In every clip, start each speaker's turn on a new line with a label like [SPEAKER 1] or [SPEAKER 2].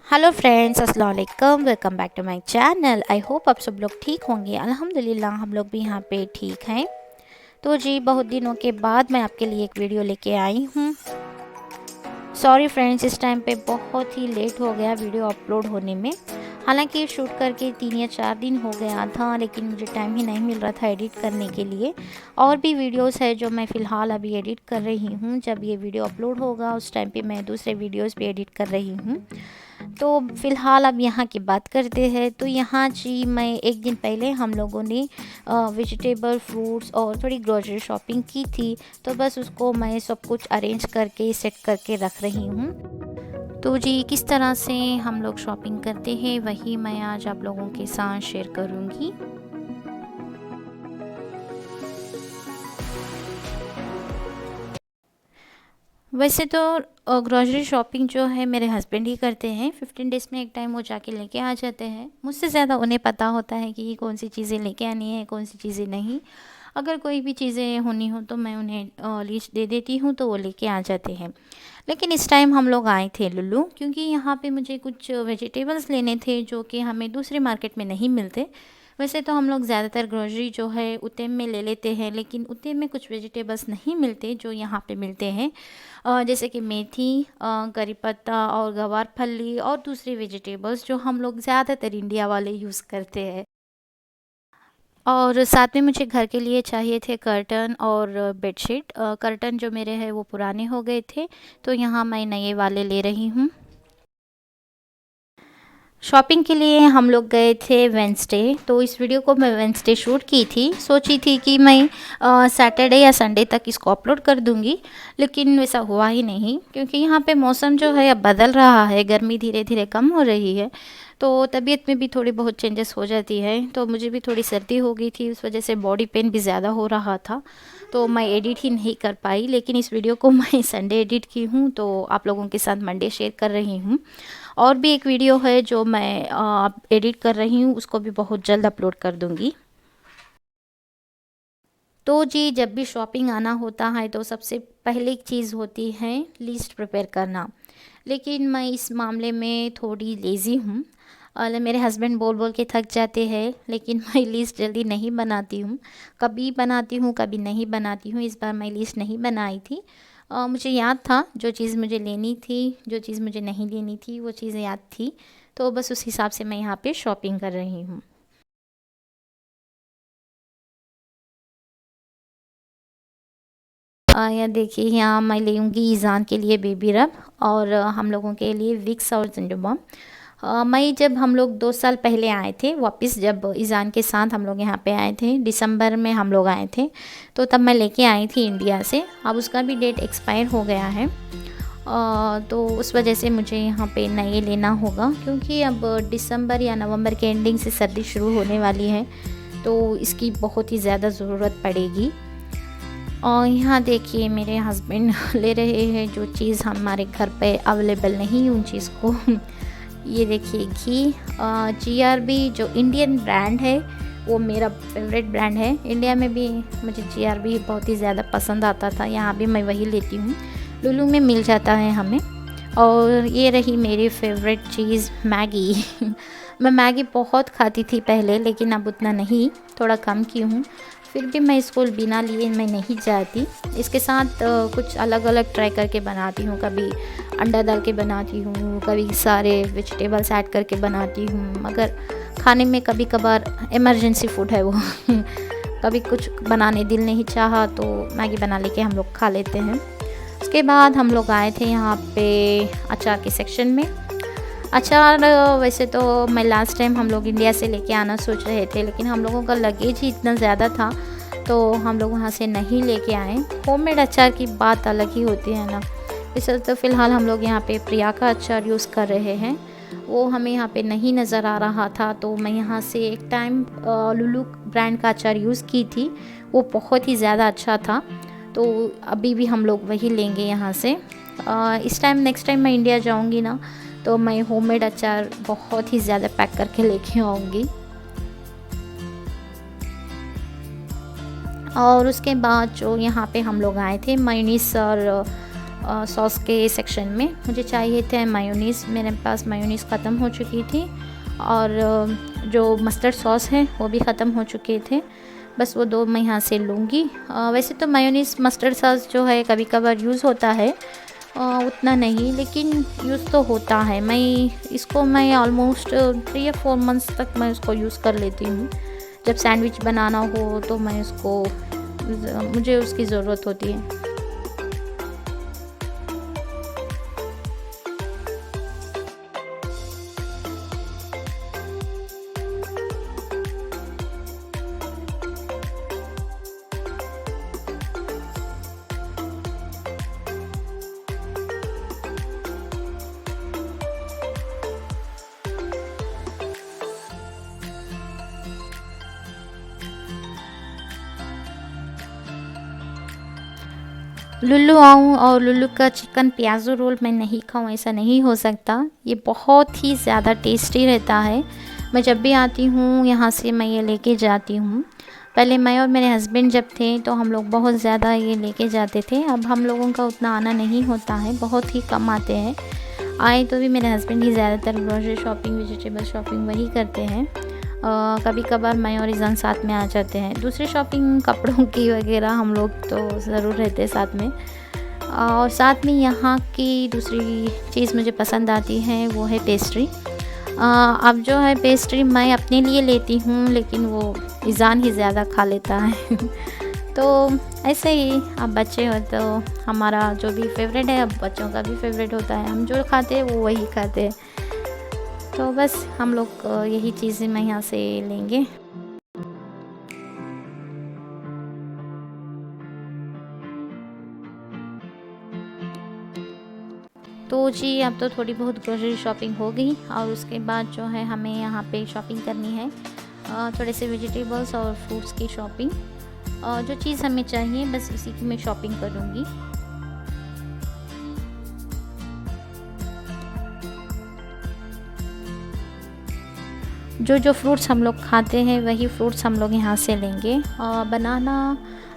[SPEAKER 1] Hello friends, अस्सलाम वालेकुम। Welcome back to my channel. I hope आप सब लोग ठीक होंगे। अल्हम्दुलिल्लाह हम लोग भी यहाँ पे ठीक हैं। तो जी, बहुत दिनों के बाद मैं आपके लिए एक वीडियो लेके आई हूँ। सॉरी फ्रेंड्स, इस टाइम पे बहुत ही लेट हो गया वीडियो अपलोड होने में। हालांकि शूट करके 3 या 4 दिन हो गया था, लेकिन मुझे टाइम ही नहीं मिल रहा था एडिट करने के लिए। और भी वीडियोस है जो मैं फ़िलहाल अभी एडिट कर रही हूँ। जब ये वीडियो अपलोड होगा उस टाइम पे मैं दूसरे वीडियोस भी एडिट कर रही हूँ। तो फ़िलहाल अब यहाँ की बात करते हैं। तो यहाँ जी, मैं एक दिन पहले हम लोगों ने वेजिटेबल, फ्रूट्स और थोड़ी ग्रोसरी शॉपिंग की थी। तो बस उसको मैं सब कुछ अरेंज करके सेट करके रख रही हूँ। तो जी, किस तरह से हम लोग शॉपिंग करते हैं वही मैं आज आप लोगों के साथ शेयर करूँगी। वैसे तो ग्रॉसरी शॉपिंग जो है मेरे हस्बैंड ही करते हैं। 15 डेज़ में एक टाइम वो जाके लेके आ जाते हैं। मुझसे ज़्यादा उन्हें पता होता है कि कौन सी चीज़ें लेके आनी है, कौन सी चीज़ें नहीं। अगर कोई भी चीज़ें होनी हो तो मैं उन्हें लिस्ट दे देती हूँ, तो वो लेके आ जाते हैं। लेकिन इस टाइम हम लोग आए थे लुलु, क्योंकि यहाँ पे मुझे कुछ वेजिटेबल्स लेने थे जो कि हमें दूसरे मार्केट में नहीं मिलते। वैसे तो हम लोग ज़्यादातर ग्रोसरी जो है उतेम में ले लेते हैं, लेकिन उतेम में कुछ वेजिटेबल्स नहीं मिलते जो यहाँ पे मिलते हैं। जैसे कि मेथी, करी पत्ता और गवार फली और दूसरी वेजिटेबल्स जो हम लोग ज़्यादातर इंडिया वाले यूज़ करते हैं। और साथ में मुझे घर के लिए चाहिए थे कर्टन और बेडशीट। कर्टन जो मेरे हैं वो पुराने हो गए थे, तो यहाँ मैं नए वाले ले रही हूँ। शॉपिंग के लिए हम लोग गए थे वेंसडे। तो इस वीडियो को मैं वेंसडे शूट की थी। सोची थी कि मैं सैटरडे या संडे तक इसको अपलोड कर दूंगी, लेकिन वैसा हुआ ही नहीं, क्योंकि यहाँ पे मौसम जो है अब बदल रहा है। गर्मी धीरे धीरे कम हो रही है, तो तबीयत में भी थोड़ी बहुत चेंजेस हो जाती है। तो मुझे भी थोड़ी सर्दी हो गई थी, उस वजह से बॉडी पेन भी ज़्यादा हो रहा था, तो मैं एडिट ही नहीं कर पाई। लेकिन इस वीडियो को मैं संडे एडिट की हूँ, तो आप लोगों के साथ मंडे शेयर कर रही हूँ। और भी एक वीडियो है जो मैं एडिट कर रही हूँ, उसको भी बहुत जल्द अपलोड कर दूँगी। तो जी, जब भी शॉपिंग आना होता है तो सबसे पहली चीज़ होती है लिस्ट प्रिपेयर करना। लेकिन मैं इस मामले में थोड़ी लेज़ी हूँ। और मेरे हस्बैंड बोल बोल के थक जाते हैं, लेकिन मैं लिस्ट जल्दी नहीं बनाती हूँ। कभी बनाती हूँ, कभी नहीं बनाती हूँ। इस बार मैं लिस्ट नहीं बनाई थी। मुझे याद था जो चीज़ मुझे लेनी थी, जो चीज़ मुझे नहीं लेनी थी, वो चीज़ें याद थी। तो बस उस हिसाब से मैं यहाँ पे शॉपिंग कर रही हूँ। या देखिए, यहाँ मैं लूँगी ईज़ान के लिए बेबी रब, और हम लोगों के लिए विक्स और जिंडोबाम। मैं जब हम लोग 2 साल पहले आए थे वापस, जब ईज़ान के साथ हम लोग यहाँ पे आए थे, दिसंबर में हम लोग आए थे, तो तब मैं लेके आई थी इंडिया से। अब उसका भी डेट एक्सपायर हो गया है। तो उस वजह से मुझे यहाँ पे नए लेना होगा, क्योंकि अब दिसंबर या नवंबर के एंडिंग से सर्दी शुरू होने वाली है, तो इसकी बहुत ही ज़्यादा ज़रूरत पड़ेगी। और यहाँ देखिए, मेरे हस्बैंड ले रहे हैं जो चीज़ हमारे घर पे अवेलेबल नहीं उन चीज़ को। ये देखिए घी, GRB जो इंडियन ब्रांड है, वो मेरा फेवरेट ब्रांड है। इंडिया में भी मुझे GRB बहुत ही ज़्यादा पसंद आता था, यहाँ भी मैं वही लेती हूँ। लुलु में मिल जाता है हमें। और ये रही मेरी फेवरेट चीज़, मैगी। मैं मैगी बहुत खाती थी पहले, लेकिन अब उतना नहीं, थोड़ा कम की हूँ। फिर भी मैं इसको बिना लिए मैं नहीं जाती। इसके साथ कुछ अलग अलग ट्राई करके बनाती हूँ। कभी अंडा डाल के बनाती हूँ, कभी सारे वेजिटेबल्स ऐड करके बनाती हूँ। मगर खाने में कभी कभार इमरजेंसी फूड है वो। कभी कुछ बनाने दिल नहीं चाहा तो मैगी बना लेके हम लोग खा लेते हैं। उसके बाद हम लोग आए थे यहाँ पे अचार के सेक्शन में। अचार वैसे तो मैं लास्ट टाइम हम लोग इंडिया से लेके आना सोच रहे थे, लेकिन हम लोगों का लगेज ही इतना ज़्यादा था, तो हम लोग वहाँ से नहीं लेके आए। होममेड अचार की बात अलग ही होती है ना। वैसे तो फ़िलहाल हम लोग यहाँ पे प्रिया का अचार यूज़ कर रहे हैं। वो हमें यहाँ पे नहीं नज़र आ रहा था, तो मैं यहाँ से एक टाइम लुलु ब्रांड का अचार यूज़ की थी। वो बहुत ही ज़्यादा अच्छा था, तो अभी भी हम लोग वही लेंगे यहाँ से। इस टाइम नेक्स्ट टाइम मैं इंडिया जाऊँगी ना, तो मैं होममेड अचार बहुत ही ज़्यादा पैक करके लेके आऊँगी। और उसके बाद जो यहाँ पे हम लोग आए थे, मेयोनीज और सॉस के सेक्शन में मुझे चाहिए थे मायोनीज़। मेरे पास मायोनीज़ ख़त्म हो चुकी थी और जो मस्टर्ड सॉस है वो भी ख़त्म हो चुके थे। बस वो दो मैं यहाँ से लूँगी। वैसे तो मायोनीज़ मस्टर्ड सॉस जो है कभी कभार यूज़ होता है, उतना नहीं, लेकिन यूज़ तो होता है। मैं ऑलमोस्ट 3 या 4 मंथ्स तक मैं उसको यूज़ कर लेती हूँ। जब सैंडविच बनाना हो तो मुझे उसकी ज़रूरत होती है। लुल्लू आऊँ और लुल्लू का चिकन प्याज़ो रोल मैं नहीं खाऊँ, ऐसा नहीं हो सकता। ये बहुत ही ज़्यादा टेस्टी रहता है। मैं जब भी आती हूँ यहाँ से मैं ये लेके जाती हूँ। पहले मैं और मेरे हस्बैंड जब थे तो हम लोग बहुत ज़्यादा ये लेके जाते थे। अब हम लोगों का उतना आना नहीं होता है, बहुत ही कम आते हैं। आए तो भी मेरे हस्बैंड ही ज़्यादातर ग्रोसरी शॉपिंग, वेजिटेबल शॉपिंग वही करते हैं। कभी कभार मैं और ईज़ान साथ में आ जाते हैं। दूसरी शॉपिंग कपड़ों की वगैरह हम लोग तो ज़रूर रहते हैं साथ में। और साथ में यहाँ की दूसरी चीज़ मुझे पसंद आती है वो है पेस्ट्री। अब जो है पेस्ट्री मैं अपने लिए लेती हूँ, लेकिन वो ईज़ान ही ज़्यादा खा लेता है तो ऐसे ही, अब बच्चे हो तो हमारा जो भी फेवरेट है अब बच्चों का भी फेवरेट होता है। हम जो खाते हैं वो वही खाते हैं। तो बस हम लोग यही चीज़ें मैं यहाँ से लेंगे। तो जी अब तो थोड़ी बहुत ग्रोसरी शॉपिंग हो गई और उसके बाद जो है हमें यहाँ पे शॉपिंग करनी है, थोड़े से वेजिटेबल्स और फ्रूट्स की शॉपिंग। जो चीज़ हमें चाहिए बस उसी की मैं शॉपिंग करूँगी। जो फ्रूट्स हम लोग खाते हैं वही फ्रूट्स हम लोग यहाँ से लेंगे। बनाना,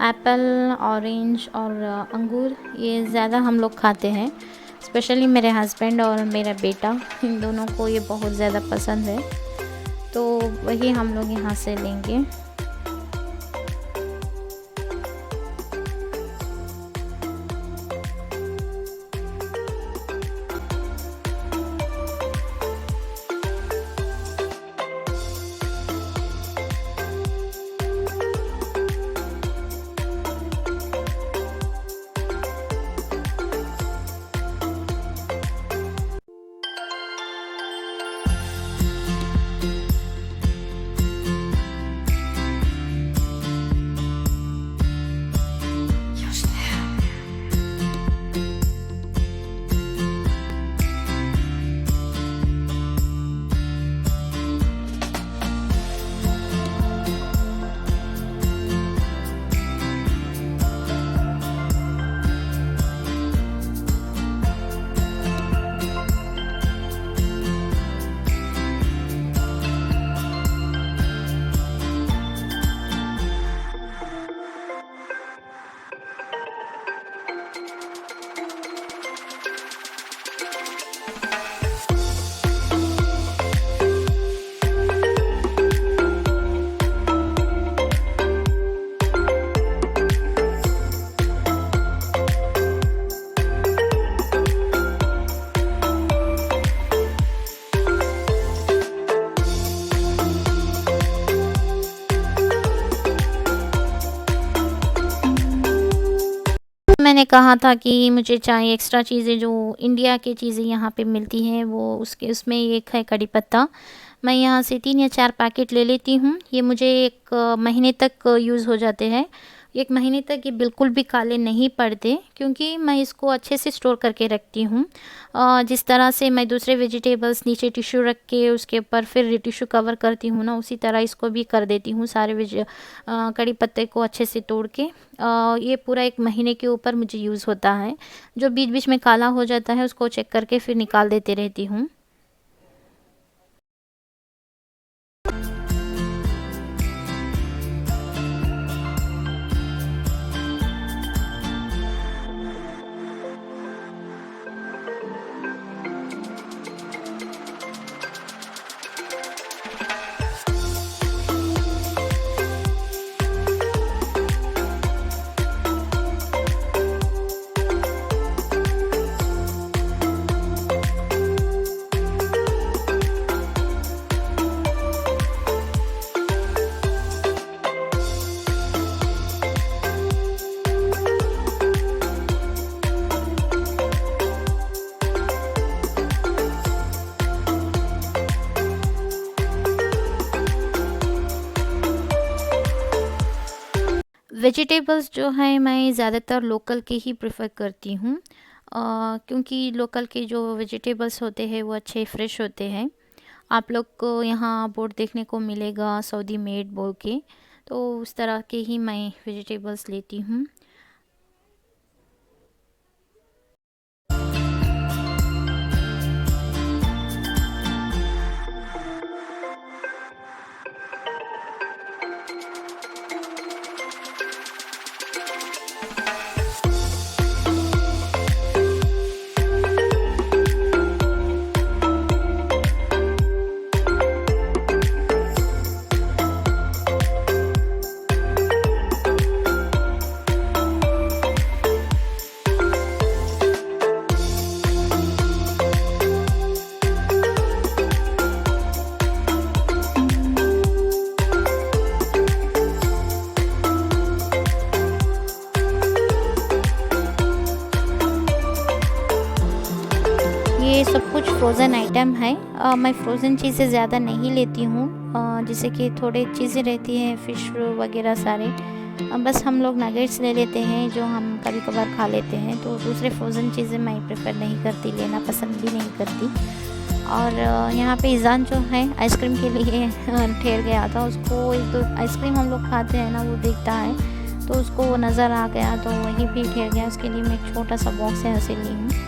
[SPEAKER 1] एप्पल, ऑरेंज और अंगूर ये ज़्यादा हम लोग खाते हैं। स्पेशली मेरे हस्बैंड और मेरा बेटा, इन दोनों को ये बहुत ज़्यादा पसंद है, तो वही हम लोग यहाँ से लेंगे। मैंने कहा था कि मुझे चाहिए एक्स्ट्रा चीज़ें जो इंडिया की चीज़ें यहाँ पे मिलती हैं, वो उसमें एक है कड़ी पत्ता। मैं यहाँ से 3 या 4 पैकेट ले लेती हूँ। ये मुझे 1 महीने तक यूज़ हो जाते हैं। 1 महीने तक ये बिल्कुल भी काले नहीं पड़ते, क्योंकि मैं इसको अच्छे से स्टोर करके रखती हूँ। जिस तरह से मैं दूसरे वेजिटेबल्स नीचे टिश्यू रख के उसके ऊपर फिर टिश्यू कवर करती हूँ ना, उसी तरह इसको भी कर देती हूँ। सारे कड़ी पत्ते को अच्छे से तोड़ के ये पूरा 1 महीने के ऊपर मुझे यूज़ होता है। जो बीच बीच में काला हो जाता है उसको चेक करके फिर निकाल देते रहती हूँ। वेजिटेबल्स जो हैं मैं ज़्यादातर लोकल के ही प्रेफर करती हूँ, क्योंकि लोकल के जो वेजिटेबल्स होते हैं वो अच्छे फ्रेश होते हैं। आप लोग को यहाँ बोर्ड देखने को मिलेगा सऊदी मेड बोल के, तो उस तरह के ही मैं वेजिटेबल्स लेती हूँ। ये सब कुछ फ्रोज़न आइटम है। मैं फ्रोज़न चीज़ें ज़्यादा नहीं लेती हूँ, जैसे कि थोड़े चीज़ें रहती हैं फ़िश वगैरह सारे। बस हम लोग नगेट्स ले लेते हैं जो हम कभी कभार खा लेते हैं, तो दूसरे फ्रोज़न चीज़ें मैं प्रेफर नहीं करती, लेना पसंद भी नहीं करती। और यहाँ पे ईज़ान जो है आइसक्रीम के लिए ठहर गया था। उसको एक दो आइसक्रीम हम लोग खाते हैं ना, वो देखता है तो उसको वो नज़र आ गया तो वहीं भी ठहर गया। उसके लिए मैं एक छोटा सा बॉक्स यहाँ से ली हूँ।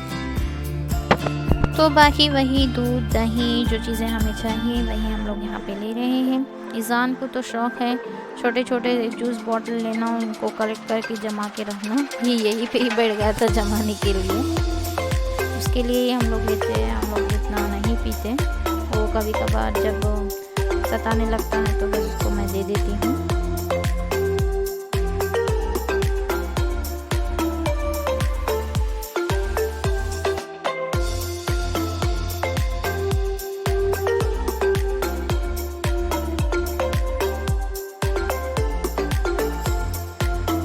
[SPEAKER 1] तो बाकी वही दूध दही जो चीज़ें हमें चाहिए वही हम लोग यहाँ पे ले रहे हैं। ईज़ान को तो शौक़ है छोटे छोटे जूस बॉटल लेना, उनको कलेक्ट करके जमा के रखना, यही पे ही बैठ गया था जमाने के लिए। उसके लिए हम लोग लेते हैं, हम लोग इतना नहीं पीते। वो कभी कभार जब सताने लगता है तो बस उसको मैं दे देती हूँ।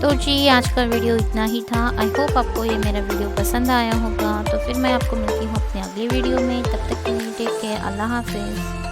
[SPEAKER 1] तो जी आज का वीडियो इतना ही था। आई होप आपको ये मेरा वीडियो पसंद आया होगा। तो फिर मैं आपको मिलती हूँ अपने अगले वीडियो में। तब तक के लिए टेक केयर, अल्लाह हाफिज़।